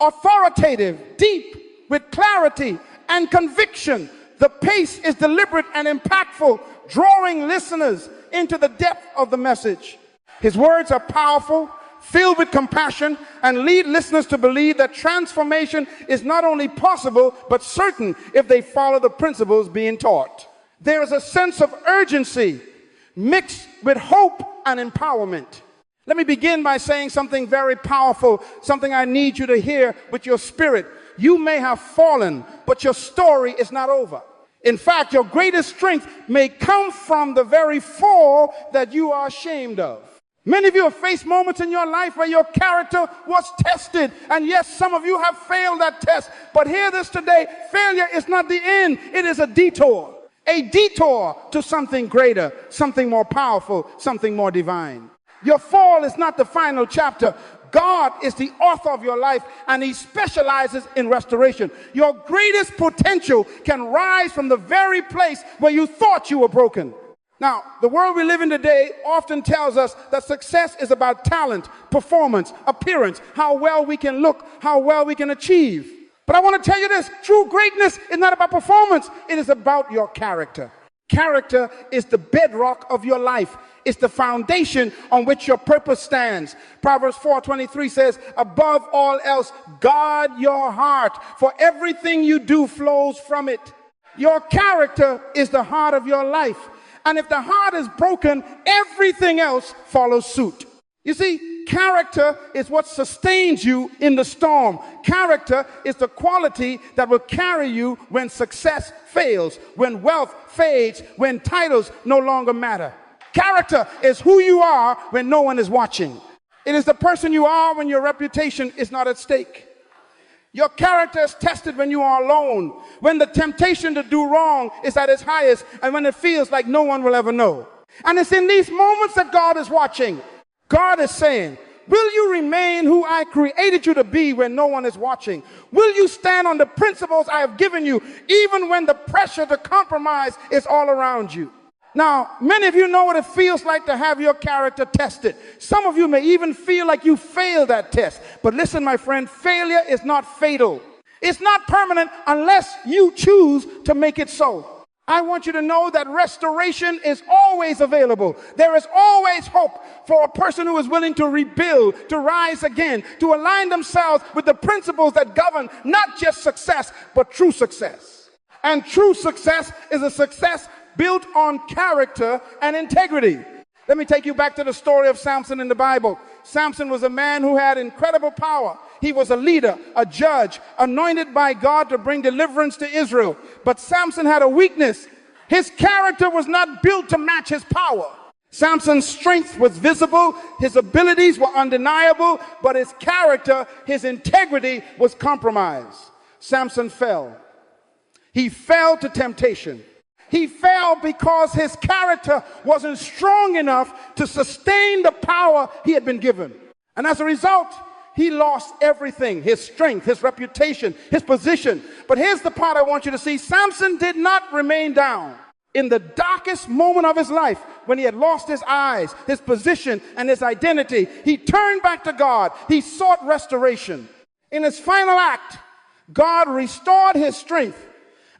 authoritative, deep, with clarity and conviction. The pace is deliberate and impactful, drawing listeners into the depth of the message. His words are powerful, filled with compassion, and lead listeners to believe that transformation is not only possible, but certain if they follow the principles being taught. There is a sense of urgency mixed with hope and empowerment. Let me begin by saying something very powerful, something I need you to hear with your spirit. You may have fallen, but your story is not over. In fact, your greatest strength may come from the very fall that you are ashamed of. Many of you have faced moments in your life where your character was tested. And yes, some of you have failed that test. But hear this today, failure is not the end. It is a detour to something greater, something more powerful, something more divine. Your fall is not the final chapter. God is the author of your life, and he specializes in restoration. Your greatest potential can rise from the very place where you thought you were broken. Now, the world we live in today often tells us that success is about talent, performance, appearance, how well we can look, how well we can achieve. But I want to tell you this, true greatness is not about performance, it is about your character. Character is the bedrock of your life. It's the foundation on which your purpose stands. Proverbs 4:23 says, above all else, guard your heart, for everything you do flows from it. Your character is the heart of your life. And if the heart is broken, everything else follows suit. You see, character is what sustains you in the storm. Character is the quality that will carry you when success fails, when wealth fades, when titles no longer matter. Character is who you are when no one is watching. It is the person you are when your reputation is not at stake. Your character is tested when you are alone, when the temptation to do wrong is at its highest, and when it feels like no one will ever know. And it's in these moments that God is watching. God is saying, will you remain who I created you to be when no one is watching? Will you stand on the principles I have given you, even when the pressure to compromise is all around you? Now, many of you know what it feels like to have your character tested. Some of you may even feel like you failed that test. But listen, my friend, failure is not fatal. It's not permanent unless you choose to make it so. I want you to know that restoration is always available. There is always hope for a person who is willing to rebuild, to rise again, to align themselves with the principles that govern not just success, but true success. And true success is a success built on character and integrity. Let me take you back to the story of Samson in the Bible. Samson was a man who had incredible power. He was a leader, a judge, anointed by God to bring deliverance to Israel. But Samson had a weakness. His character was not built to match his power. Samson's strength was visible, his abilities were undeniable, but his character, his integrity was compromised. Samson fell. He fell to temptation. He fell because his character wasn't strong enough to sustain the power he had been given. And as a result, he lost everything, his strength, his reputation, his position. But here's the part I want you to see. Samson did not remain down. In the darkest moment of his life, when he had lost his eyes, his position, and his identity, he turned back to God. He sought restoration. In his final act, God restored his strength.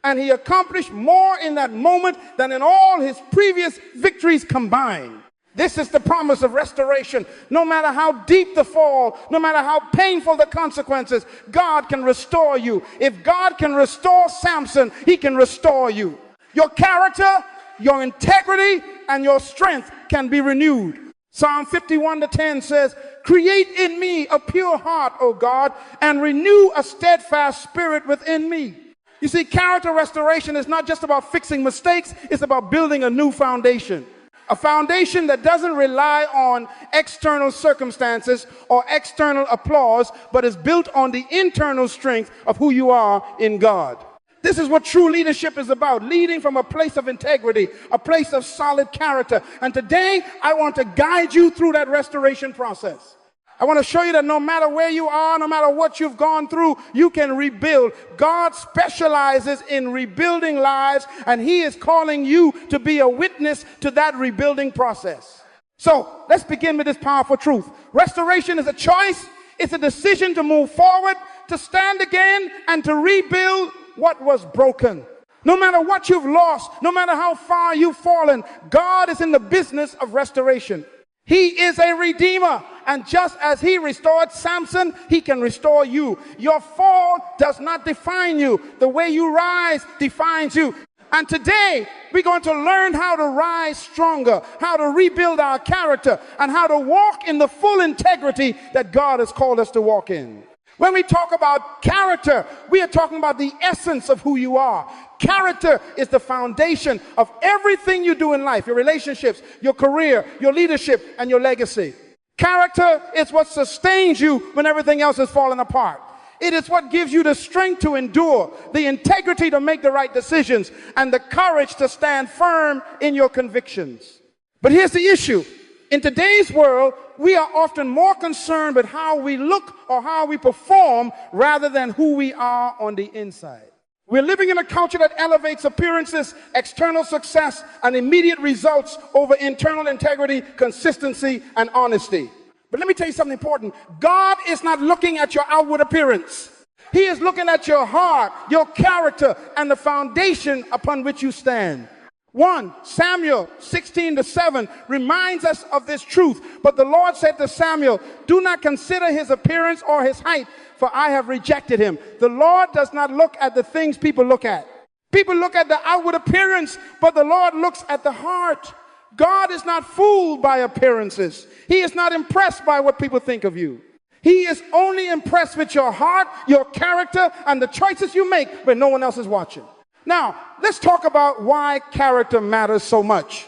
And he accomplished more in that moment than in all his previous victories combined. This is the promise of restoration. No matter how deep the fall, no matter how painful the consequences, God can restore you. If God can restore Samson, he can restore you. Your character, your integrity, and your strength can be renewed. Psalm 51:10 says, create in me a pure heart, O God, and renew a steadfast spirit within me. You see, character restoration is not just about fixing mistakes, it's about building a new foundation. A foundation that doesn't rely on external circumstances or external applause, but is built on the internal strength of who you are in God. This is what true leadership is about, leading from a place of integrity, a place of solid character. And today, I want to guide you through that restoration process. I want to show you that no matter where you are, no matter what you've gone through, you can rebuild. God specializes in rebuilding lives, and he is calling you to be a witness to that rebuilding process. So let's begin with this powerful truth. Restoration is a choice. It's a decision to move forward, to stand again and to rebuild what was broken. No matter what you've lost, no matter how far you've fallen, God is in the business of restoration. He is a redeemer. And just as he restored Samson, he can restore you. Your fall does not define you. The way you rise defines you. And today, we're going to learn how to rise stronger, how to rebuild our character, and how to walk in the full integrity that God has called us to walk in. When we talk about character, we are talking about the essence of who you are. Character is the foundation of everything you do in life, your relationships, your career, your leadership, and your legacy. Character is what sustains you when everything else is falling apart. It is what gives you the strength to endure, the integrity to make the right decisions, and the courage to stand firm in your convictions. But here's the issue. In today's world, we are often more concerned with how we look or how we perform rather than who we are on the inside. We're living in a culture that elevates appearances, external success, and immediate results over internal integrity, consistency, and honesty. But let me tell you something important. God is not looking at your outward appearance. He is looking at your heart, your character, and the foundation upon which you stand. 1 Samuel 16:7 reminds us of this truth. But the Lord said to Samuel, do not consider his appearance or his height, for I have rejected him. The Lord does not look at the things people look at. People look at the outward appearance, but the Lord looks at the heart. God is not fooled by appearances. He is not impressed by what people think of you. He is only impressed with your heart, your character, and the choices you make when no one else is watching. Now, let's talk about why character matters so much.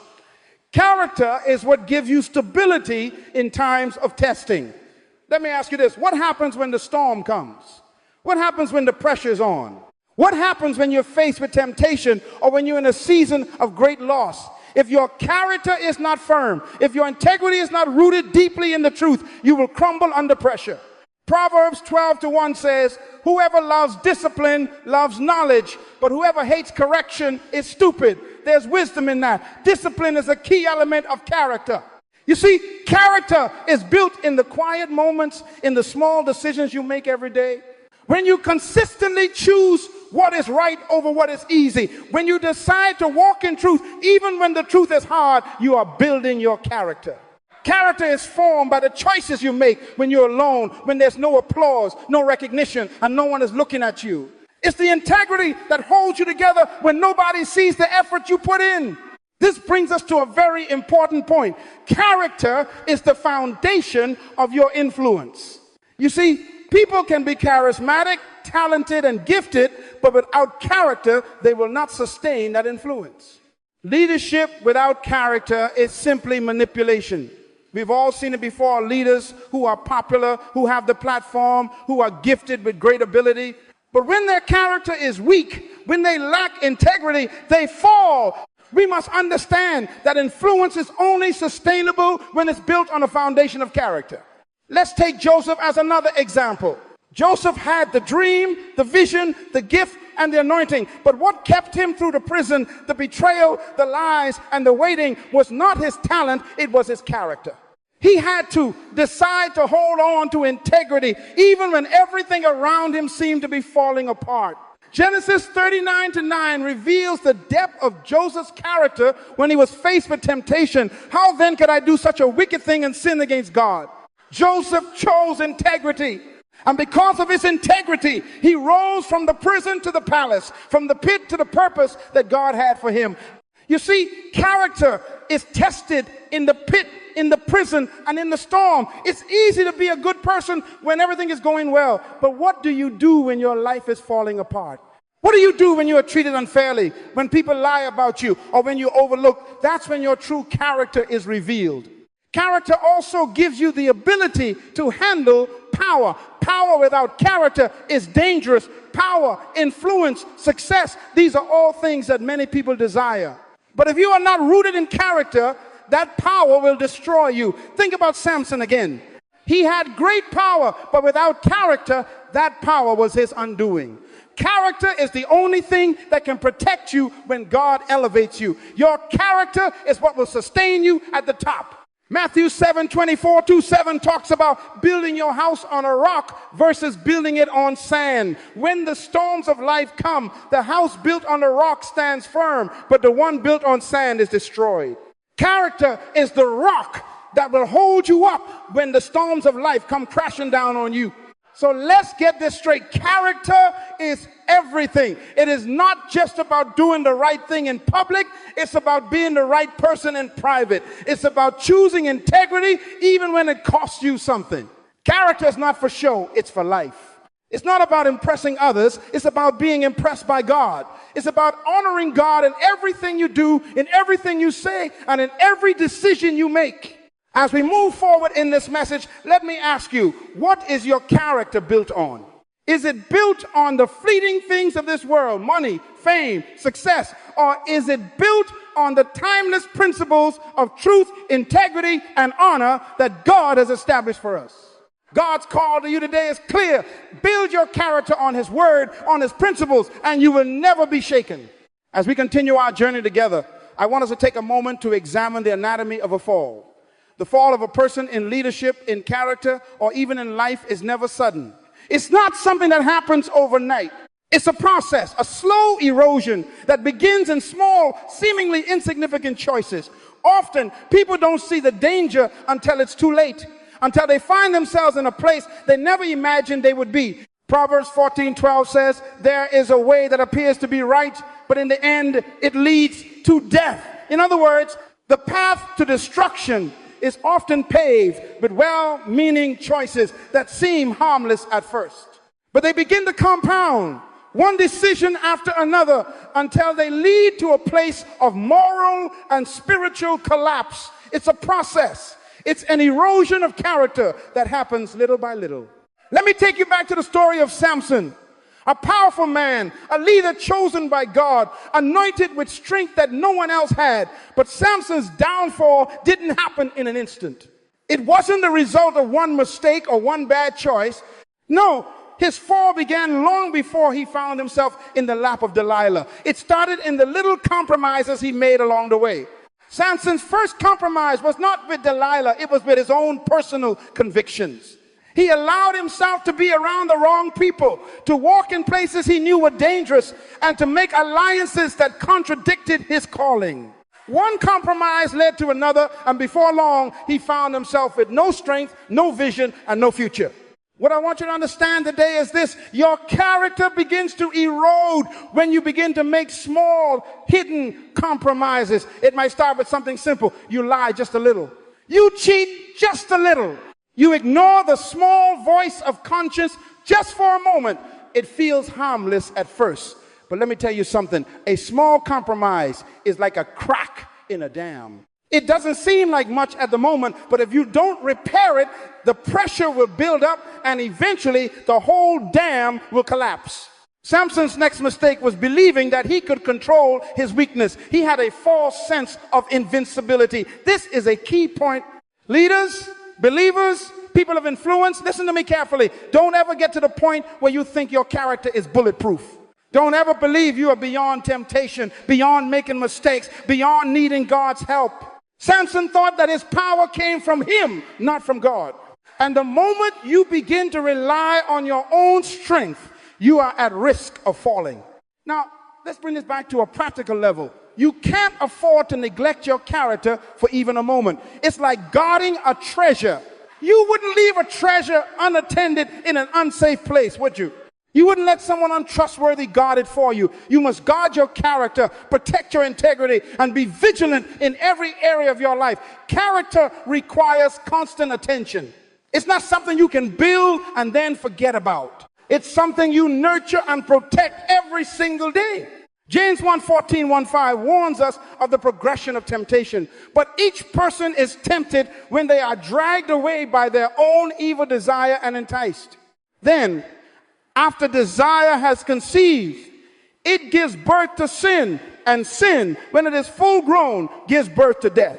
Character is what gives you stability in times of testing. Let me ask you this. What happens when the storm comes? What happens when the pressure's on? What happens when you're faced with temptation or when you're in a season of great loss? If your character is not firm, if your integrity is not rooted deeply in the truth, you will crumble under pressure. Proverbs 12:1 says, whoever loves discipline loves knowledge, but whoever hates correction is stupid. There's wisdom in that. Discipline is a key element of character. You see, character is built in the quiet moments, in the small decisions you make every day. When you consistently choose what is right over what is easy, when you decide to walk in truth, even when the truth is hard, you are building your character. Character is formed by the choices you make when you're alone, when there's no applause, no recognition, and no one is looking at you. It's the integrity that holds you together when nobody sees the effort you put in. This brings us to a very important point. Character is the foundation of your influence. You see, people can be charismatic, talented, and gifted, but without character, they will not sustain that influence. Leadership without character is simply manipulation. We've all seen it before, leaders who are popular, who have the platform, who are gifted with great ability. But when their character is weak, when they lack integrity, they fall. We must understand that influence is only sustainable when it's built on a foundation of character. Let's take Joseph as another example. Joseph had the dream, the vision, the gift, and the anointing. But what kept him through the prison, the betrayal, the lies, and the waiting was not his talent, it was his character. He had to decide to hold on to integrity, even when everything around him seemed to be falling apart. Genesis 39:9 reveals the depth of Joseph's character when he was faced with temptation. How then could I do such a wicked thing and sin against God? Joseph chose integrity. And because of his integrity, he rose from the prison to the palace, from the pit to the purpose that God had for him. You see, character is tested in the pit, in the prison, and in the storm. It's easy to be a good person when everything is going well. But what do you do when your life is falling apart? What do you do when you are treated unfairly, when people lie about you, or when you're overlooked? That's when your true character is revealed. Character also gives you the ability to handle power. Power without character is dangerous. Power, influence, success, these are all things that many people desire. But if you are not rooted in character, that power will destroy you. Think about Samson again. He had great power, but without character, that power was his undoing. Character is the only thing that can protect you when God elevates you. Your character is what will sustain you at the top. Matthew 7:24-7 talks about building your house on a rock versus building it on sand. When the storms of life come, the house built on a rock stands firm, but the one built on sand is destroyed. Character is the rock that will hold you up when the storms of life come crashing down on you. So let's get this straight. Character is everything. It is not just about doing the right thing in public. It's about being the right person in private. It's about choosing integrity even when it costs you something. Character is not for show. It's for life. It's not about impressing others. It's about being impressed by God. It's about honoring God in everything you do, in everything you say, and in every decision you make. As we move forward in this message, let me ask you, what is your character built on? Is it built on the fleeting things of this world, money, fame, success, or is it built on the timeless principles of truth, integrity, and honor that God has established for us? God's call to you today is clear. Build your character on His word, on His principles, and you will never be shaken. As we continue our journey together, I want us to take a moment to examine the anatomy of a fall. The fall of a person in leadership, in character, or even in life is never sudden. It's not something that happens overnight. It's a process, a slow erosion that begins in small, seemingly insignificant choices. Often, people don't see the danger until it's too late, until they find themselves in a place they never imagined they would be. Proverbs 14:12 says, "There is a way that appears to be right, but in the end, it leads to death." In other words, the path to destruction is often paved with well-meaning choices that seem harmless at first. But they begin to compound, one decision after another, until they lead to a place of moral and spiritual collapse. It's a process. It's an erosion of character that happens little by little. Let me take you back to the story of Samson. A powerful man, a leader chosen by God, anointed with strength that no one else had. But Samson's downfall didn't happen in an instant. It wasn't the result of one mistake or one bad choice. No, his fall began long before he found himself in the lap of Delilah. It started in the little compromises he made along the way. Samson's first compromise was not with Delilah, it was with his own personal convictions. He allowed himself to be around the wrong people, to walk in places he knew were dangerous, and to make alliances that contradicted his calling. One compromise led to another, and before long, he found himself with no strength, no vision, and no future. What I want you to understand today is this: your character begins to erode when you begin to make small, hidden compromises. It might start with something simple. You lie just a little. You cheat just a little. You ignore the small voice of conscience just for a moment. It feels harmless at first. But let me tell you something. A small compromise is like a crack in a dam. It doesn't seem like much at the moment, but if you don't repair it, the pressure will build up and eventually the whole dam will collapse. Samson's next mistake was believing that he could control his weakness. He had a false sense of invincibility. This is a key point. Leaders, believers, people of influence, listen to me carefully. Don't ever get to the point where you think your character is bulletproof. Don't ever believe you are beyond temptation, beyond making mistakes, beyond needing God's help. Samson thought that his power came from him, not from God. And the moment you begin to rely on your own strength, you are at risk of falling. Now, let's bring this back to a practical level. You can't afford to neglect your character for even a moment. It's like guarding a treasure. You wouldn't leave a treasure unattended in an unsafe place, would you? You wouldn't let someone untrustworthy guard it for you. You must guard your character, protect your integrity, and be vigilant in every area of your life. Character requires constant attention. It's not something you can build and then forget about. It's something you nurture and protect every single day. James 1:14-15 warns us of the progression of temptation. But each person is tempted when they are dragged away by their own evil desire and enticed. Then, after desire has conceived, it gives birth to sin, and sin, when it is full grown, gives birth to death.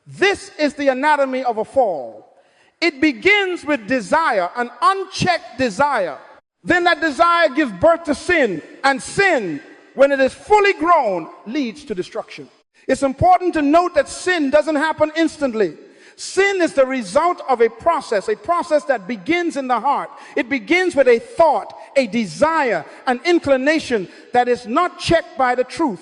This is the anatomy of a fall. It begins with desire, an unchecked desire. Then that desire gives birth to sin, and sin, when it is fully grown, leads to destruction. It's important to note that sin doesn't happen instantly. Sin is the result of a process that begins in the heart. It begins with a thought, a desire, an inclination that is not checked by the truth.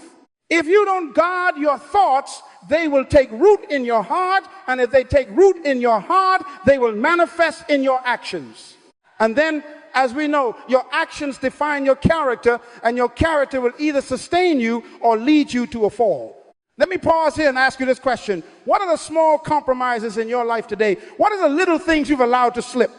If you don't guard your thoughts, they will take root in your heart, and if they take root in your heart, they will manifest in your actions. And then, as we know, your actions define your character, and your character will either sustain you or lead you to a fall. Let me pause here and ask you this question. What are the small compromises in your life today? What are the little things you've allowed to slip?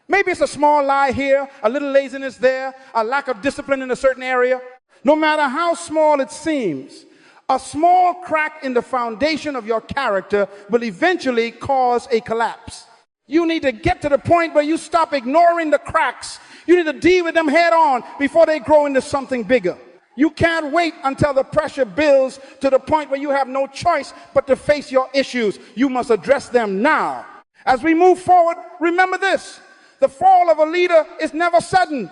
Maybe it's a small lie here, a little laziness there, a lack of discipline in a certain area. No matter how small it seems, a small crack in the foundation of your character will eventually cause a collapse. You need to get to the point where you stop ignoring the cracks. You need to deal with them head on before they grow into something bigger. You can't wait until the pressure builds to the point where you have no choice but to face your issues. You must address them now. As we move forward, remember this. The fall of a leader is never sudden.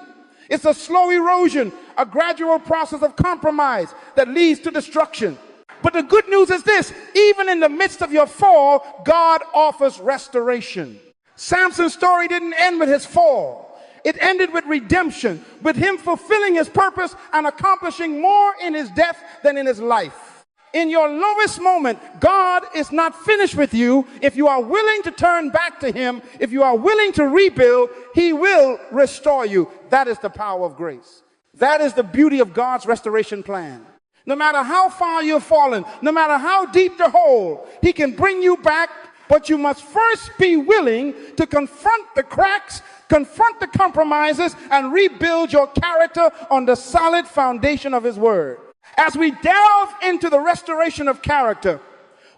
It's a slow erosion, a gradual process of compromise that leads to destruction. But the good news is this. Even in the midst of your fall, God offers restoration. Samson's story didn't end with his fall. It ended with redemption, with him fulfilling his purpose and accomplishing more in his death than in his life. In your lowest moment, God is not finished with you. If you are willing to turn back to him, if you are willing to rebuild, he will restore you. That is the power of grace. That is the beauty of God's restoration plan. No matter how far you've fallen, no matter how deep the hole, he can bring you back, but you must first be willing to confront the cracks, confront the compromises, and rebuild your character on the solid foundation of his word. As we delve into the restoration of character,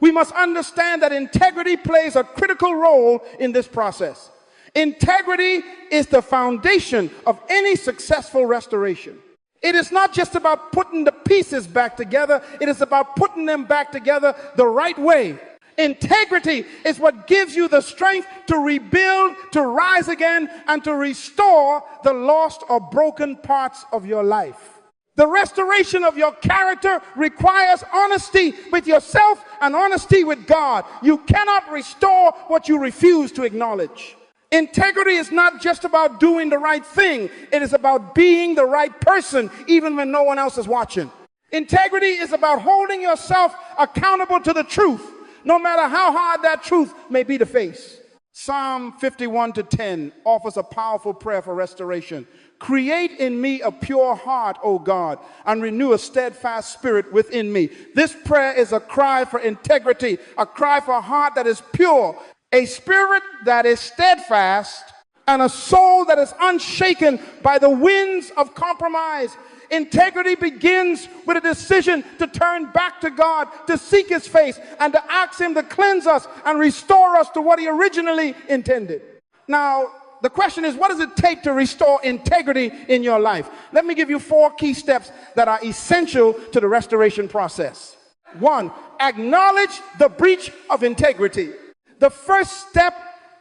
we must understand that integrity plays a critical role in this process. Integrity is the foundation of any successful restoration. It is not just about putting the pieces back together. It is about putting them back together the right way. Integrity is what gives you the strength to rebuild, to rise again, and to restore the lost or broken parts of your life. The restoration of your character requires honesty with yourself and honesty with God. You cannot restore what you refuse to acknowledge. Integrity is not just about doing the right thing. It is about being the right person, even when no one else is watching. Integrity is about holding yourself accountable to the truth, no matter how hard that truth may be to face. Psalm 51:10 offers a powerful prayer for restoration. Create in me a pure heart, O God, and renew a steadfast spirit within me. This prayer is a cry for integrity, a cry for a heart that is pure, a spirit that is steadfast, and a soul that is unshaken by the winds of compromise. Integrity begins with a decision to turn back to God, to seek his face, and to ask him to cleanse us and restore us to what he originally intended. Now, the question is, what does it take to restore integrity in your life? Let me give you 4 key steps that are essential to the restoration process. 1, acknowledge the breach of integrity. The first step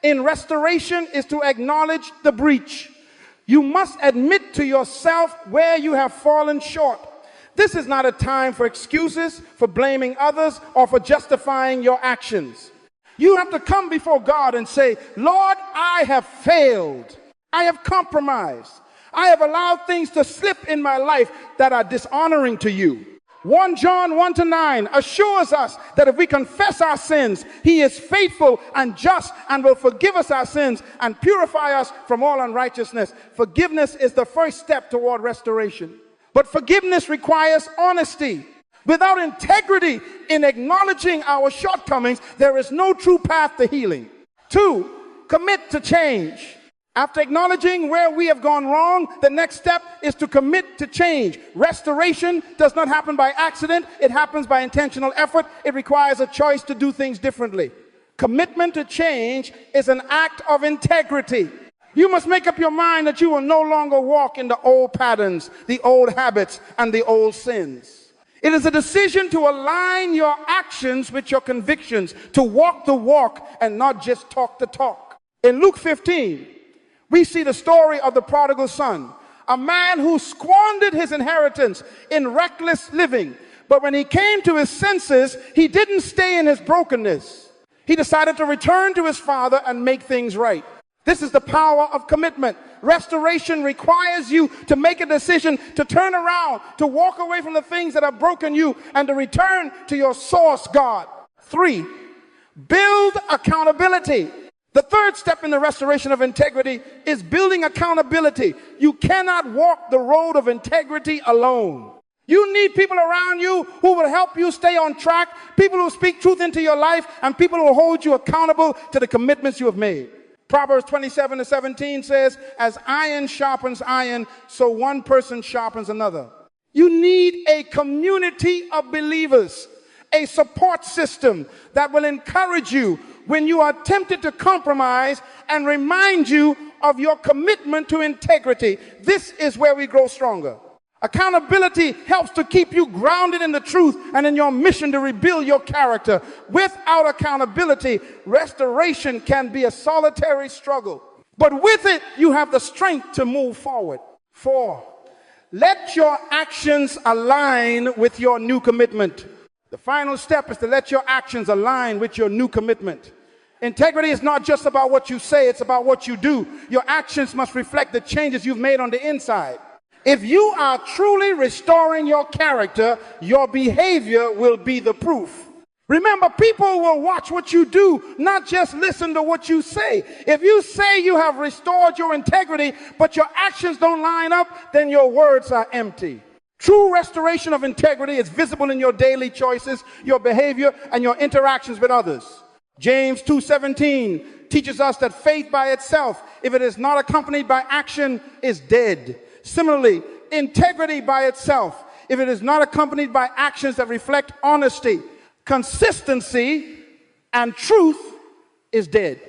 in restoration is to acknowledge the breach. You must admit to yourself where you have fallen short. This is not a time for excuses, for blaming others, or for justifying your actions. You have to come before God and say, Lord, I have failed. I have compromised. I have allowed things to slip in my life that are dishonoring to you. 1 John 1-9 assures us that if we confess our sins, he is faithful and just and will forgive us our sins and purify us from all unrighteousness. Forgiveness is the first step toward restoration. But forgiveness requires honesty. Without integrity in acknowledging our shortcomings, there is no true path to healing. 2, commit to change. After acknowledging where we have gone wrong, the next step is to commit to change. Restoration does not happen by accident. It happens by intentional effort. It requires a choice to do things differently. Commitment to change is an act of integrity. You must make up your mind that you will no longer walk in the old patterns, the old habits, and the old sins. It is a decision to align your actions with your convictions, to walk the walk and not just talk the talk. In Luke 15, we see the story of the prodigal son, a man who squandered his inheritance in reckless living. But when he came to his senses, he didn't stay in his brokenness. He decided to return to his father and make things right. This is the power of commitment. Restoration requires you to make a decision to turn around, to walk away from the things that have broken you, and to return to your source, God. 3, build accountability. The third step in the restoration of integrity is building accountability. You cannot walk the road of integrity alone. You need people around you who will help you stay on track, people who speak truth into your life, and people who will hold you accountable to the commitments you have made. Proverbs 27:17 says, as iron sharpens iron, so one person sharpens another. You need a community of believers, a support system that will encourage you when you are tempted to compromise and remind you of your commitment to integrity. This is where we grow stronger. Accountability helps to keep you grounded in the truth and in your mission to rebuild your character. Without accountability, restoration can be a solitary struggle. But with it, you have the strength to move forward. 4, let your actions align with your new commitment. The final step is to let your actions align with your new commitment. Integrity is not just about what you say, it's about what you do. Your actions must reflect the changes you've made on the inside. If you are truly restoring your character, your behavior will be the proof. Remember, people will watch what you do, not just listen to what you say. If you say you have restored your integrity, but your actions don't line up, then your words are empty. True restoration of integrity is visible in your daily choices, your behavior, and your interactions with others. James 2:17 teaches us that faith by itself, if it is not accompanied by action, is dead. Similarly, integrity by itself, if it is not accompanied by actions that reflect honesty, consistency, and truth, is dead.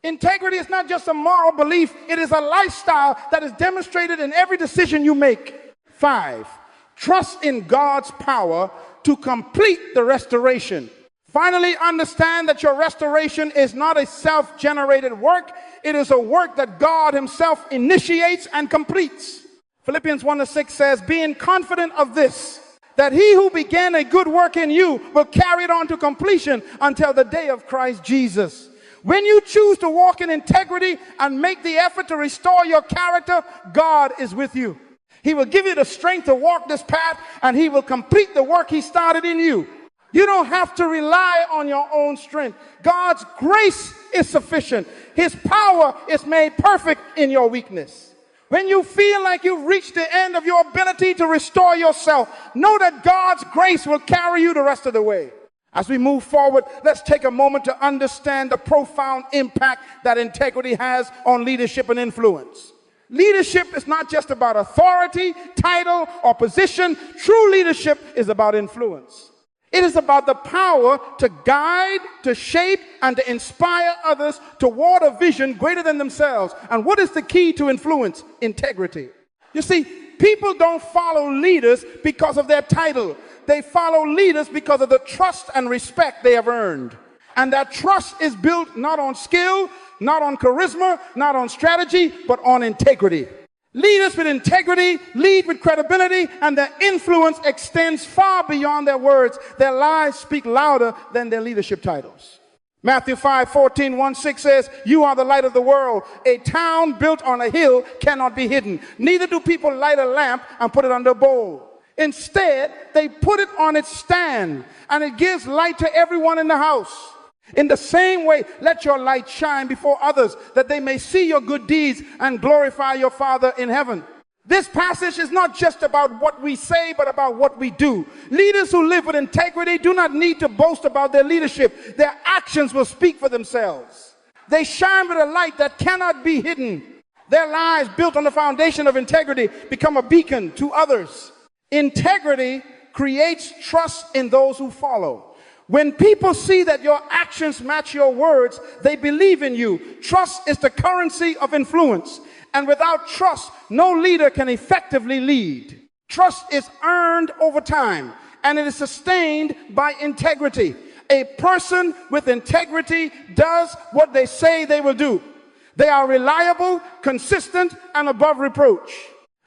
Integrity is not just a moral belief, it is a lifestyle that is demonstrated in every decision you make. 5, trust in God's power to complete the restoration. Finally, understand that your restoration is not a self-generated work. It is a work that God himself initiates and completes. Philippians 1:6 says, being confident of this, that he who began a good work in you will carry it on to completion until the day of Christ Jesus. When you choose to walk in integrity and make the effort to restore your character, God is with you. He will give you the strength to walk this path, and he will complete the work he started in you. You don't have to rely on your own strength. God's grace is sufficient. His power is made perfect in your weakness. When you feel like you've reached the end of your ability to restore yourself, know that God's grace will carry you the rest of the way. As we move forward, let's take a moment to understand the profound impact that integrity has on leadership and influence. Leadership is not just about authority, title, or position. True leadership is about influence. It is about the power to guide, to shape, and to inspire others toward a vision greater than themselves. And what is the key to influence? Integrity. You see, people don't follow leaders because of their title. They follow leaders because of the trust and respect they have earned. And that trust is built not on skill, not on charisma, not on strategy, but on integrity. Leaders with integrity lead with credibility, and their influence extends far beyond their words. Their lives speak louder than their leadership titles. Matthew 5:14-16 says, you are the light of the world. A town built on a hill cannot be hidden. Neither do people light a lamp and put it under a bowl. Instead, they put it on its stand, and it gives light to everyone in the house. In the same way, let your light shine before others, that they may see your good deeds and glorify your Father in heaven. This passage is not just about what we say, but about what we do. Leaders who live with integrity do not need to boast about their leadership. Their actions will speak for themselves. They shine with a light that cannot be hidden. Their lives, built on the foundation of integrity, become a beacon to others. Integrity creates trust in those who follow. When people see that your actions match your words, they believe in you. Trust is the currency of influence. And without trust, no leader can effectively lead. Trust is earned over time, and it is sustained by integrity. A person with integrity does what they say they will do. They are reliable, consistent, and above reproach.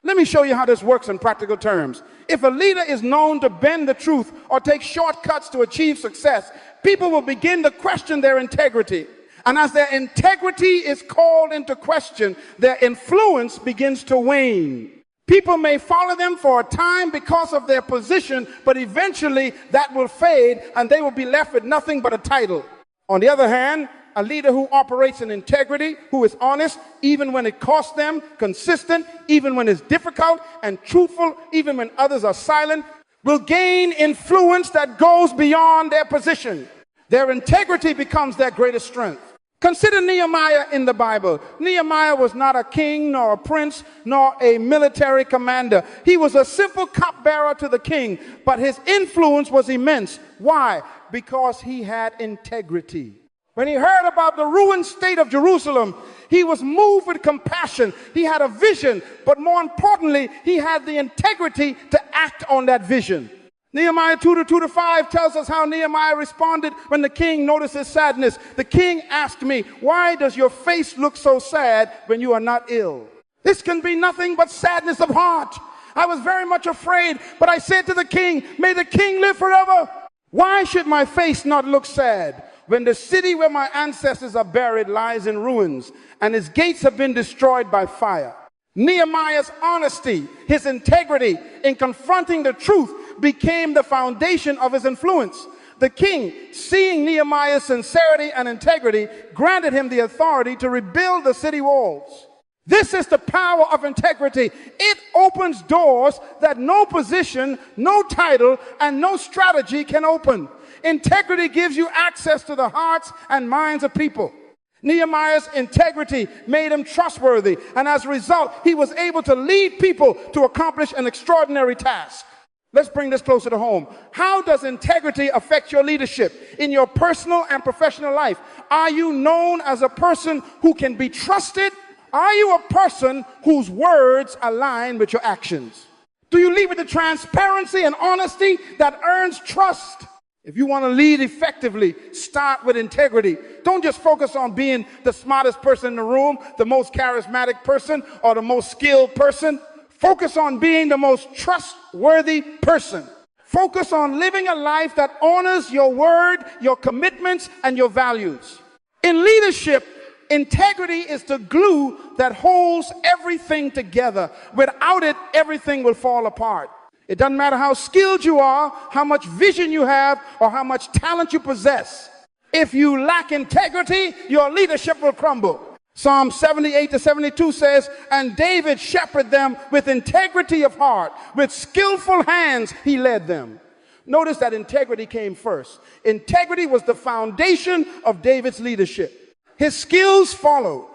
Let me show you how this works in practical terms. If a leader is known to bend the truth or take shortcuts to achieve success, people will begin to question their integrity. And as their integrity is called into question, their influence begins to wane. People may follow them for a time because of their position, but eventually that will fade and they will be left with nothing but a title. On the other hand, a leader who operates in integrity, who is honest, even when it costs them, consistent, even when it's difficult, and truthful, even when others are silent, will gain influence that goes beyond their position. Their integrity becomes their greatest strength. Consider Nehemiah in the Bible. Nehemiah was not a king, nor a prince, nor a military commander. He was a simple cupbearer to the king, but his influence was immense. Why? Because he had integrity. When he heard about the ruined state of Jerusalem, he was moved with compassion. He had a vision, but more importantly, he had the integrity to act on that vision. Nehemiah 2:2-5 tells us how Nehemiah responded when the king noticed his sadness. The king asked me, "Why does your face look so sad when you are not ill?" This can be nothing but sadness of heart. I was very much afraid, but I said to the king, "May the king live forever. Why should my face not look sad when the city where my ancestors are buried lies in ruins and its gates have been destroyed by fire?" Nehemiah's honesty, his integrity in confronting the truth became the foundation of his influence. The king, seeing Nehemiah's sincerity and integrity, granted him the authority to rebuild the city walls. This is the power of integrity. It opens doors that no position, no title, and no strategy can open. Integrity gives you access to the hearts and minds of people. Nehemiah's integrity made him trustworthy, and as a result, he was able to lead people to accomplish an extraordinary task. Let's bring this closer to home. How does integrity affect your leadership in your personal and professional life? Are you known as a person who can be trusted? Are you a person whose words align with your actions? Do you lead with the transparency and honesty that earns trust? If you want to lead effectively, start with integrity. Don't just focus on being the smartest person in the room, the most charismatic person, or the most skilled person. Focus on being the most trustworthy person. Focus on living a life that honors your word, your commitments, and your values. In leadership, integrity is the glue that holds everything together. Without it, everything will fall apart. It doesn't matter how skilled you are, how much vision you have, or how much talent you possess. If you lack integrity, your leadership will crumble. Psalm 78-72 says, "And David shepherded them with integrity of heart. With skillful hands he led them." Notice that integrity came first. Integrity was the foundation of David's leadership. His skills followed.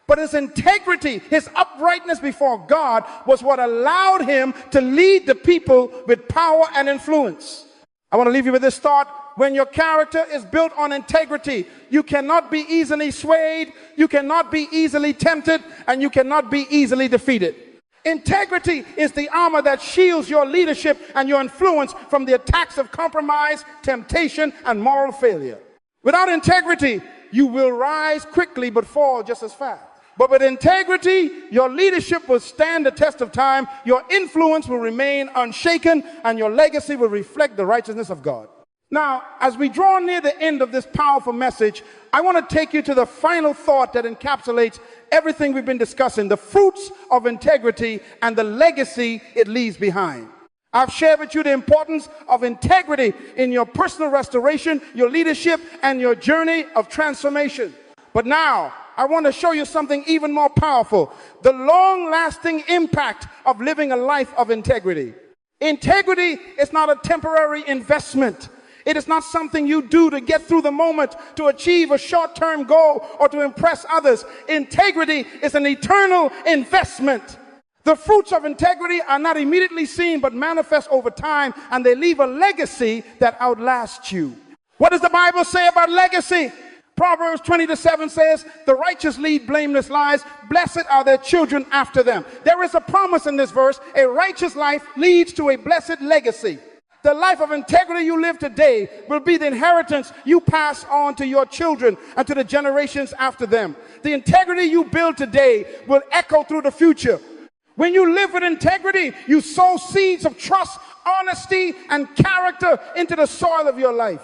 But his integrity, his uprightness before God was what allowed him to lead the people with power and influence. I want to leave you with this thought. When your character is built on integrity, you cannot be easily swayed, you cannot be easily tempted, and you cannot be easily defeated. Integrity is the armor that shields your leadership and your influence from the attacks of compromise, temptation, and moral failure. Without integrity, you will rise quickly but fall just as fast. But with integrity, your leadership will stand the test of time, your influence will remain unshaken, and your legacy will reflect the righteousness of God. Now, as we draw near the end of this powerful message, I want to take you to the final thought that encapsulates everything we've been discussing, the fruits of integrity and the legacy it leaves behind. I've shared with you the importance of integrity in your personal restoration, your leadership, and your journey of transformation. But now, I want to show you something even more powerful, the long-lasting impact of living a life of integrity. Integrity is not a temporary investment. It is not something you do to get through the moment, to achieve a short-term goal, or to impress others. Integrity is an eternal investment. The fruits of integrity are not immediately seen, but manifest over time, and they leave a legacy that outlasts you. What does the Bible say about legacy? Proverbs 20:7 says, "The righteous lead blameless lives. Blessed are their children after them." There is a promise in this verse. A righteous life leads to a blessed legacy. The life of integrity you live today will be the inheritance you pass on to your children and to the generations after them. The integrity you build today will echo through the future. When you live with integrity, you sow seeds of trust, honesty, and character into the soil of your life.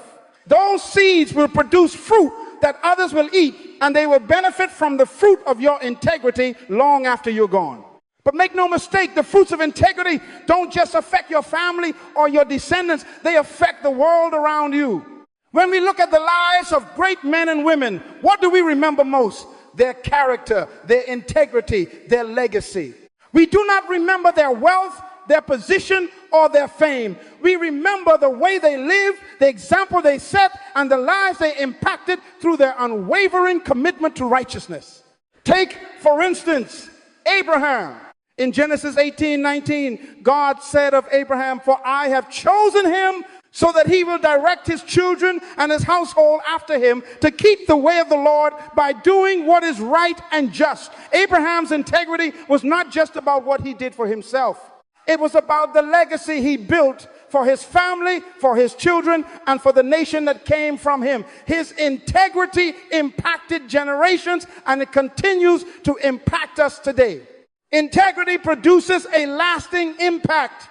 Those seeds will produce fruit that others will eat, and they will benefit from the fruit of your integrity long after you're gone. But make no mistake, the fruits of integrity don't just affect your family or your descendants, they affect the world around you. When we look at the lives of great men and women, what do we remember most? Their character, their integrity, their legacy. We do not remember their wealth, their position, or their fame. We remember the way they lived, the example they set, and the lives they impacted through their unwavering commitment to righteousness. Take, for instance, Abraham. In Genesis 18:19, God said of Abraham, "For I have chosen him so that he will direct his children and his household after him to keep the way of the Lord by doing what is right and just." Abraham's integrity was not just about what he did for himself. It was about the legacy he built for his family, for his children, and for the nation that came from him. His integrity impacted generations, and it continues to impact us today. Integrity produces a lasting impact.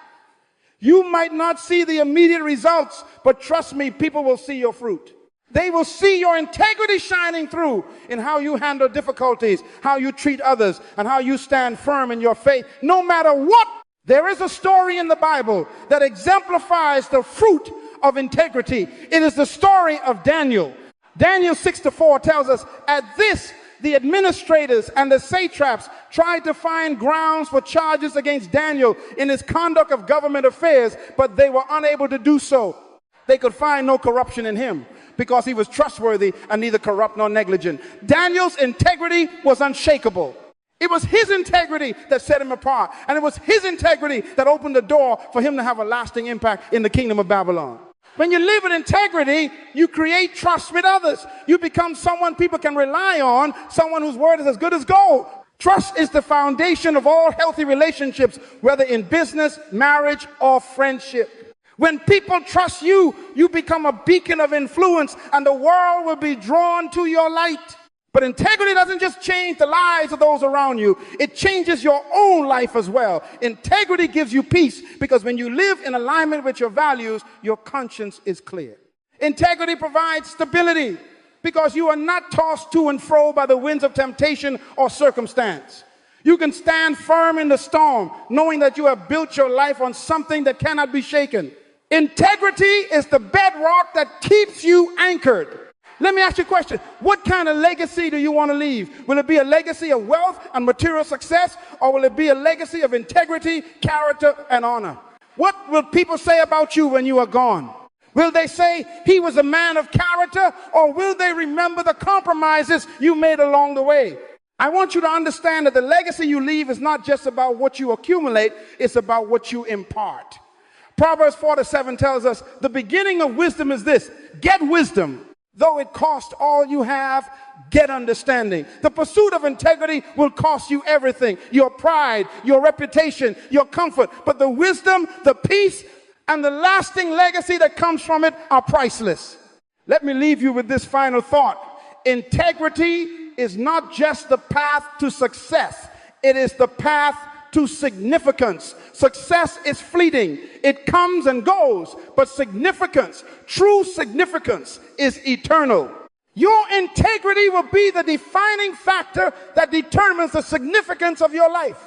You might not see the immediate results, but trust me, people will see your fruit. They will see your integrity shining through in how you handle difficulties, how you treat others, and how you stand firm in your faith, no matter what. There is a story in the Bible that exemplifies the fruit of integrity. It is the story of Daniel. Daniel 6:4 tells us, "At this, the administrators and the satraps tried to find grounds for charges against Daniel in his conduct of government affairs, but they were unable to do so. They could find no corruption in him because he was trustworthy and neither corrupt nor negligent." Daniel's integrity was unshakable. It was his integrity that set him apart, and it was his integrity that opened the door for him to have a lasting impact in the kingdom of Babylon. When you live with integrity, you create trust with others. You become someone people can rely on, someone whose word is as good as gold. Trust is the foundation of all healthy relationships, whether in business, marriage, or friendship. When people trust you, you become a beacon of influence, and the world will be drawn to your light. But integrity doesn't just change the lives of those around you, it changes your own life as well. Integrity gives you peace because when you live in alignment with your values, your conscience is clear. Integrity provides stability because you are not tossed to and fro by the winds of temptation or circumstance. You can stand firm in the storm, knowing that you have built your life on something that cannot be shaken. Integrity is the bedrock that keeps you anchored. Let me ask you a question. What kind of legacy do you want to leave? Will it be a legacy of wealth and material success, or will it be a legacy of integrity, character, and honor? What will people say about you when you are gone? Will they say he was a man of character, or will they remember the compromises you made along the way? I want you to understand that the legacy you leave is not just about what you accumulate, it's about what you impart. Proverbs 4:7 tells us, "The beginning of wisdom is this, get wisdom. Though it cost all you have, get understanding." The pursuit of integrity will cost you everything. Your pride, your reputation, your comfort. But the wisdom, the peace, and the lasting legacy that comes from it are priceless. Let me leave you with this final thought. Integrity is not just the path to success. It is the path to significance. Success is fleeting. It comes and goes, but significance, true significance, is eternal. Your integrity will be the defining factor that determines the significance of your life.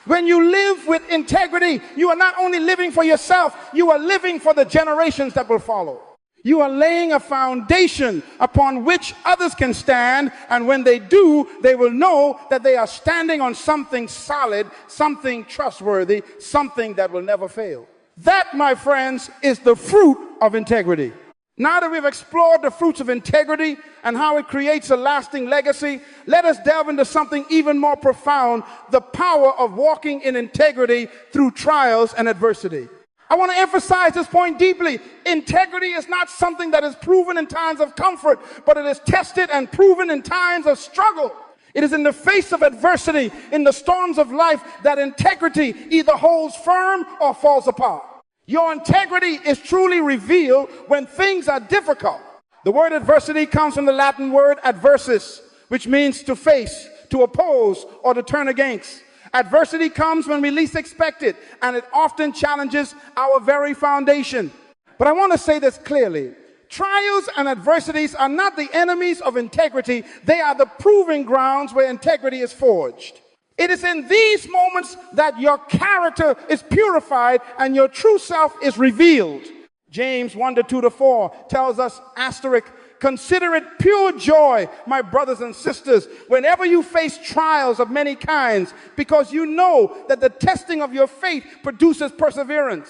When you live with integrity, you are not only living for yourself, you are living for the generations that will follow. You are laying a foundation upon which others can stand, and when they do, they will know that they are standing on something solid, something trustworthy, something that will never fail. That, my friends, is the fruit of integrity. Now that we've explored the fruits of integrity and how it creates a lasting legacy, let us delve into something even more profound, the power of walking in integrity through trials and adversity. I want to emphasize this point deeply. Integrity is not something that is proven in times of comfort, but it is tested and proven in times of struggle. It is in the face of adversity, in the storms of life, that integrity either holds firm or falls apart. Your integrity is truly revealed when things are difficult. The word adversity comes from the Latin word adversus, which means to face, to oppose, or to turn against. Adversity comes when we least expect it, and it often challenges our very foundation. But I want to say this clearly. Trials and adversities are not the enemies of integrity. They are the proving grounds where integrity is forged. It is in these moments that your character is purified and your true self is revealed. James 1:2-4 tells us, asterisk, consider it pure joy, my brothers and sisters, whenever you face trials of many kinds, because you know that the testing of your faith produces perseverance.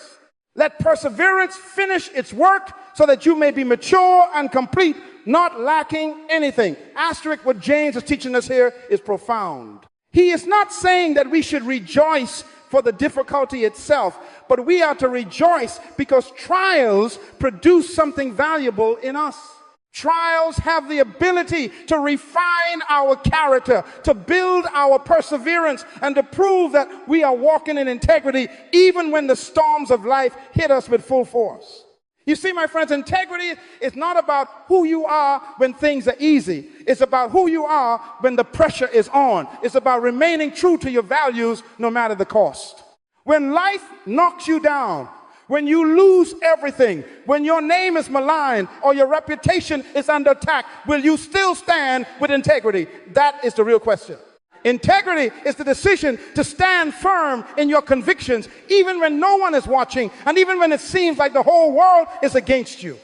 Let perseverance finish its work so that you may be mature and complete, not lacking anything. Asterisk, what James is teaching us here is profound. He is not saying that we should rejoice for the difficulty itself, but we are to rejoice because trials produce something valuable in us. Trials have the ability to refine our character, to build our perseverance, and to prove that we are walking in integrity even when the storms of life hit us with full force. You see, my friends, integrity is not about who you are when things are easy. It's about who you are when the pressure is on. It's about remaining true to your values no matter the cost. When life knocks you down, when you lose everything, when your name is maligned or your reputation is under attack, will you still stand with integrity? That is the real question. Integrity is the decision to stand firm in your convictions, even when no one is watching and even when it seems like the whole world is against you.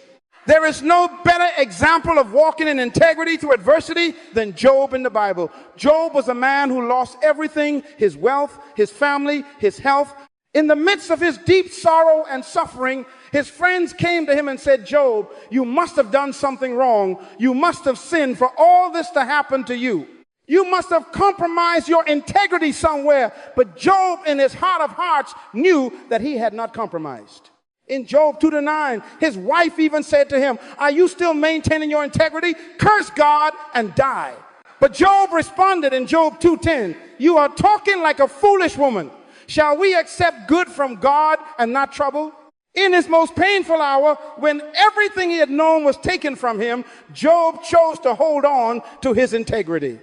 There is no better example of walking in integrity through adversity than Job in the Bible. Job was a man who lost everything, his wealth, his family, his health. In the midst of his deep sorrow and suffering, his friends came to him and said, Job, you must have done something wrong. You must have sinned for all this to happen to you. You must have compromised your integrity somewhere. But Job, in his heart of hearts, knew that he had not compromised. In Job 2-9, his wife even said to him, are you still maintaining your integrity? Curse God and die. But Job responded in Job 2:10, you are talking like a foolish woman. Shall we accept good from God and not trouble? In his most painful hour, when everything he had known was taken from him, Job chose to hold on to his integrity.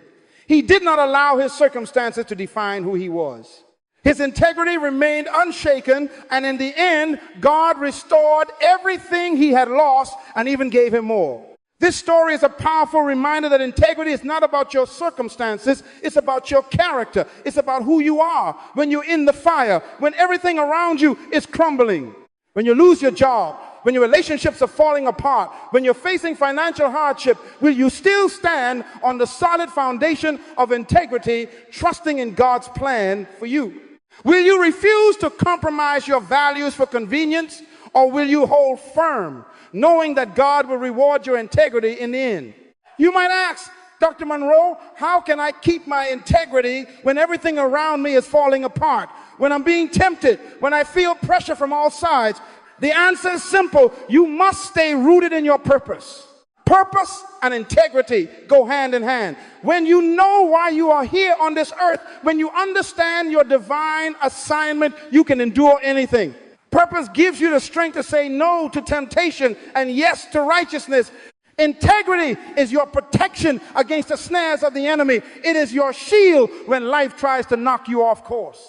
He did not allow his circumstances to define who he was. His integrity remained unshaken, and in the end, God restored everything he had lost and even gave him more. This story is a powerful reminder that integrity is not about your circumstances, it's about your character. It's about who you are when you're in the fire, when everything around you is crumbling, when you lose your job, when your relationships are falling apart, when you're facing financial hardship. Will you still stand on the solid foundation of integrity, trusting in God's plan for you? Will you refuse to compromise your values for convenience, or will you hold firm, knowing that God will reward your integrity in the end? You might ask, Dr. Munroe, how can I keep my integrity when everything around me is falling apart, when I'm being tempted, when I feel pressure from all sides? The answer is simple. You must stay rooted in your purpose. Purpose and integrity go hand in hand. When you know why you are here on this earth, when you understand your divine assignment, you can endure anything. Purpose gives you the strength to say no to temptation and yes to righteousness. Integrity is your protection against the snares of the enemy. It is your shield when life tries to knock you off course.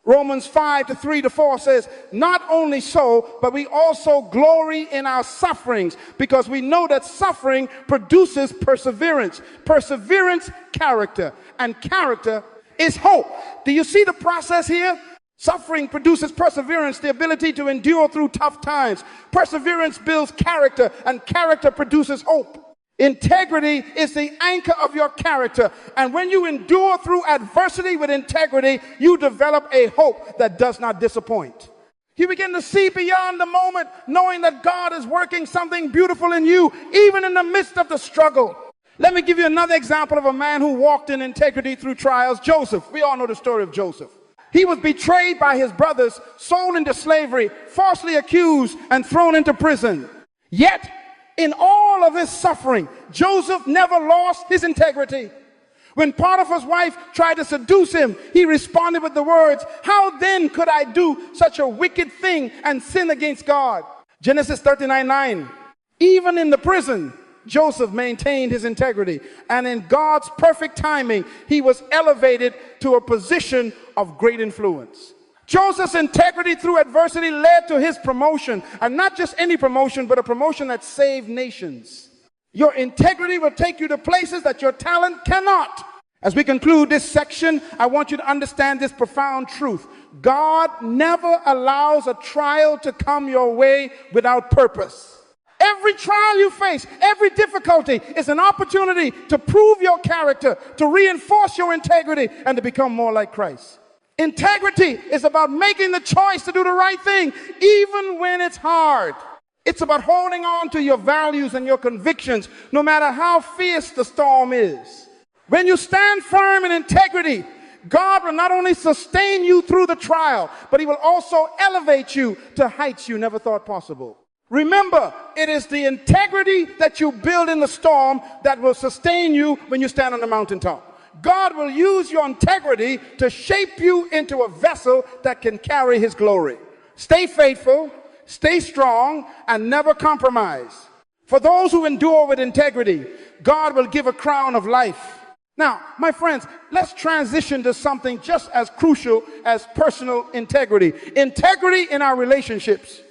Romans 5:3-4 says, not only so, but we also glory in our sufferings, because we know that suffering produces perseverance. Perseverance, character, and character is hope. Do you see the process here? Suffering produces perseverance, the ability to endure through tough times. Perseverance builds character, and character produces hope. Integrity is the anchor of your character. And when you endure through adversity with integrity, you develop a hope that does not disappoint. You begin to see beyond the moment, knowing that God is working something beautiful in you, even in the midst of the struggle. Let me give you another example of a man who walked in integrity through trials. Joseph. We all know the story of Joseph. He was betrayed by his brothers, sold into slavery, falsely accused, and thrown into prison. Yet, in all of his suffering, Joseph never lost his integrity. When Potiphar's wife tried to seduce him, he responded with the words, how then could I do such a wicked thing and sin against God? Genesis 39:9. Even in the prison, Joseph maintained his integrity, and in God's perfect timing, he was elevated to a position of great influence. Joseph's integrity through adversity led to his promotion, and not just any promotion, but a promotion that saved nations. Your integrity will take you to places that your talent cannot. As we conclude this section, I want you to understand this profound truth. God never allows a trial to come your way without purpose. Every trial you face, every difficulty is an opportunity to prove your character, to reinforce your integrity, and to become more like Christ. Integrity is about making the choice to do the right thing, even when it's hard. It's about holding on to your values and your convictions, no matter how fierce the storm is. When you stand firm in integrity, God will not only sustain you through the trial, but he will also elevate you to heights you never thought possible. Remember, it is the integrity that you build in the storm that will sustain you when you stand on the mountaintop. God will use your integrity to shape you into a vessel that can carry his glory. Stay faithful, stay strong, and never compromise. For those who endure with integrity, God will give a crown of life. Now, my friends, let's transition to something just as crucial as personal integrity. Integrity in our relationships.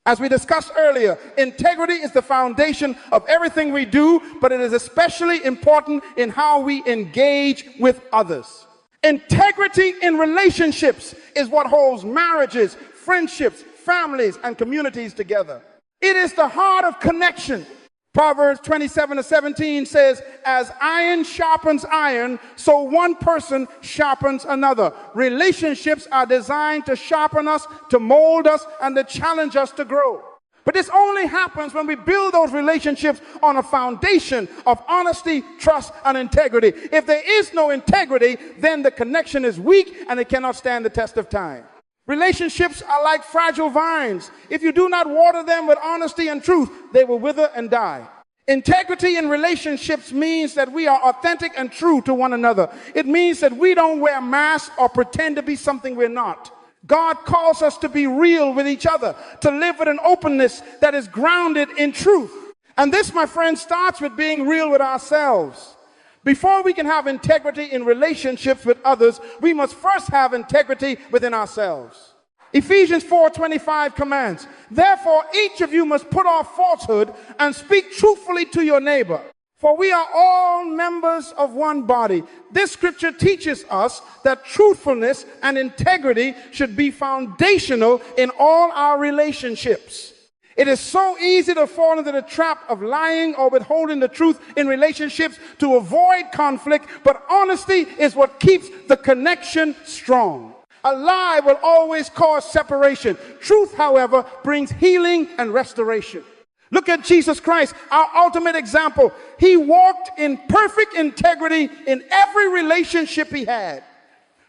As we discussed earlier, integrity is the foundation of everything we do, but it is especially important in how we engage with others. Integrity in relationships is what holds marriages, friendships, families, and communities together. It is the heart of connection. Proverbs 27:17 says, as iron sharpens iron, so one person sharpens another. Relationships are designed to sharpen us, to mold us, and to challenge us to grow. But this only happens when we build those relationships on a foundation of honesty, trust, and integrity. If there is no integrity, then the connection is weak and it cannot stand the test of time. Relationships are like fragile vines. If you do not water them with honesty and truth, they will wither and die. Integrity in relationships means that we are authentic and true to one another. It means that we don't wear masks or pretend to be something we're not. God calls us to be real with each other, to live with an openness that is grounded in truth. And this, my friends, starts with being real with ourselves. Before we can have integrity in relationships with others, we must first have integrity within ourselves. Ephesians 4:25 commands, therefore each of you must put off falsehood and speak truthfully to your neighbor, for we are all members of one body. This scripture teaches us that truthfulness and integrity should be foundational in all our relationships. It is so easy to fall into the trap of lying or withholding the truth in relationships to avoid conflict, but honesty is what keeps the connection strong. A lie will always cause separation. Truth, however, brings healing and restoration. Look at Jesus Christ, our ultimate example. He walked in perfect integrity in every relationship he had.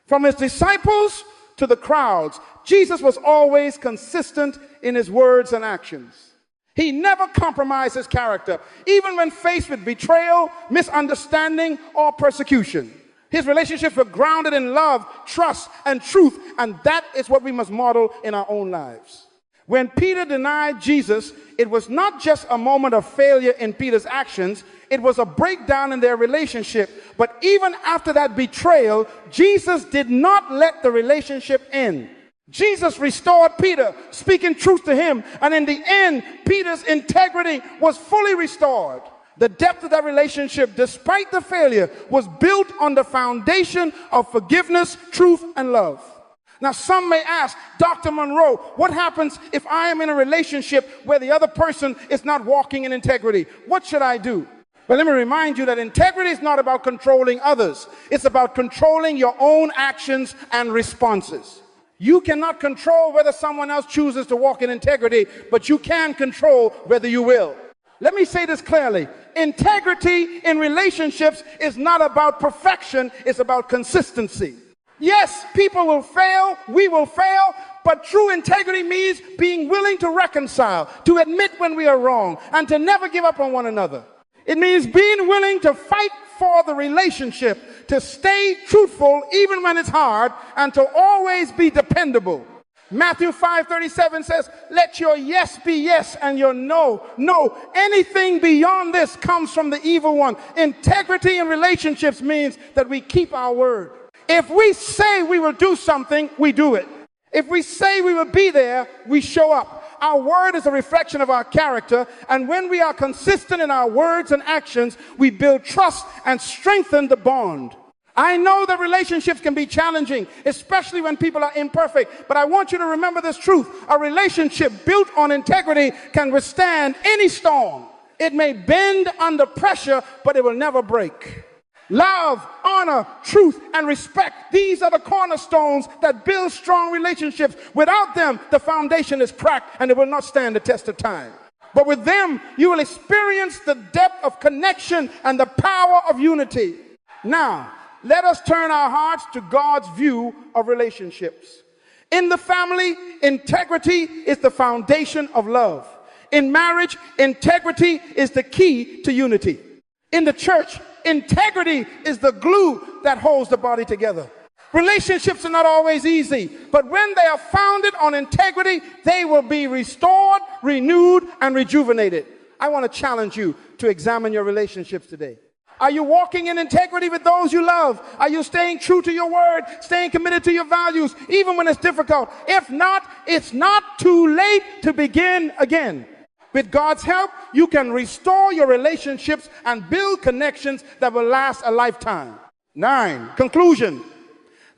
From his disciples to the crowds, Jesus was always consistent in his words and actions. He never compromised his character, even when faced with betrayal, misunderstanding, or persecution. His relationships were grounded in love, trust, and truth, and that is what we must model in our own lives. When Peter denied Jesus, it was not just a moment of failure in Peter's actions, it was a breakdown in their relationship. But even after that betrayal, Jesus did not let the relationship end. Jesus restored Peter, speaking truth to him, and in the end, Peter's integrity was fully restored. The depth of that relationship, despite the failure, was built on the foundation of forgiveness, truth, and love. Now, some may ask, Dr. Munroe, what happens if I am in a relationship where the other person is not walking in integrity? What should I do? Well, let me remind you that integrity is not about controlling others. It's about controlling your own actions and responses. You cannot control whether someone else chooses to walk in integrity, but you can control whether you will. Let me say this clearly. Integrity in relationships is not about perfection, it's about consistency. Yes, people will fail, we will fail, but true integrity means being willing to reconcile, to admit when we are wrong, and to never give up on one another. It means being willing to fight for the relationship, to stay truthful even when it's hard, and to always be dependable. Matthew 5:37 says, let your yes be yes and your no, no. Anything beyond this comes from the evil one. Integrity in relationships means that we keep our word. If we say we will do something, we do it. If we say we will be there, we show up. Our word is a reflection of our character, and when we are consistent in our words and actions, we build trust and strengthen the bond. I know that relationships can be challenging, especially when people are imperfect, but I want you to remember this truth. A relationship built on integrity can withstand any storm. It may bend under pressure, but it will never break. Love, honor, truth, and respect. These are the cornerstones that build strong relationships. Without them, the foundation is cracked and it will not stand the test of time. But with them, you will experience the depth of connection and the power of unity. Now, let us turn our hearts to God's view of relationships. In the family, integrity is the foundation of love. In marriage, integrity is the key to unity. In the church, integrity is the glue that holds the body together. Relationships are not always easy, but when they are founded on integrity, they will be restored, renewed, and rejuvenated. I want to challenge you to examine your relationships today. Are you walking in integrity with those you love? Are you staying true to your word, staying committed to your values, even when it's difficult? If not, it's not too late to begin again. With God's help, you can restore your relationships and build connections that will last a lifetime. 9, conclusion.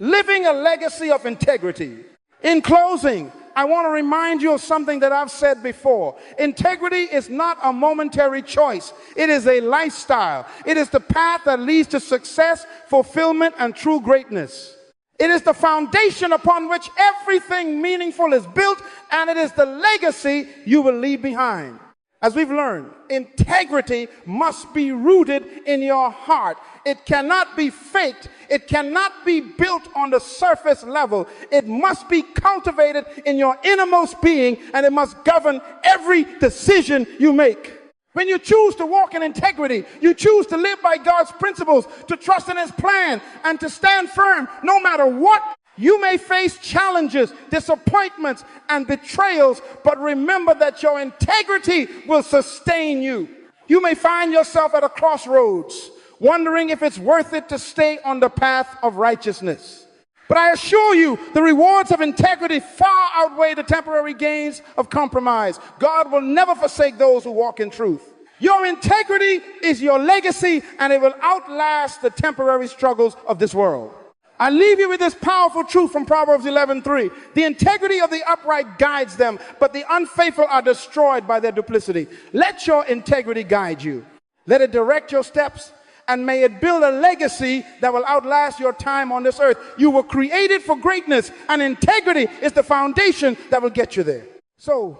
Living a legacy of integrity. In closing, I want to remind you of something that I've said before. Integrity is not a momentary choice. It is a lifestyle. It is the path that leads to success, fulfillment, and true greatness. It is the foundation upon which everything meaningful is built, and it is the legacy you will leave behind. As we've learned, integrity must be rooted in your heart. It cannot be faked. It cannot be built on the surface level. It must be cultivated in your innermost being, and it must govern every decision you make. When you choose to walk in integrity, you choose to live by God's principles, to trust in His plan, and to stand firm no matter what. You may face challenges, disappointments, and betrayals, but remember that your integrity will sustain you. You may find yourself at a crossroads, wondering if it's worth it to stay on the path of righteousness. But I assure you, the rewards of integrity far outweigh the temporary gains of compromise. God will never forsake those who walk in truth. Your integrity is your legacy, and it will outlast the temporary struggles of this world. I leave you with this powerful truth from Proverbs 11:3. The integrity of the upright guides them, but the unfaithful are destroyed by their duplicity. Let your integrity guide you. Let it direct your steps, and may it build a legacy that will outlast your time on this earth. You were created for greatness, and integrity is the foundation that will get you there. So,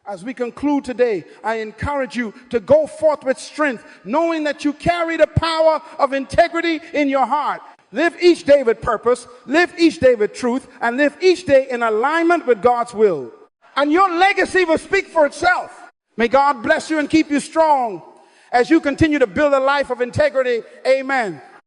as we conclude today, I encourage you to go forth with strength, knowing that you carry the power of integrity in your heart. Live each day with purpose, live each day with truth, and live each day in alignment with God's will. And your legacy will speak for itself. May God bless you and keep you strong as you continue to build a life of integrity. Amen.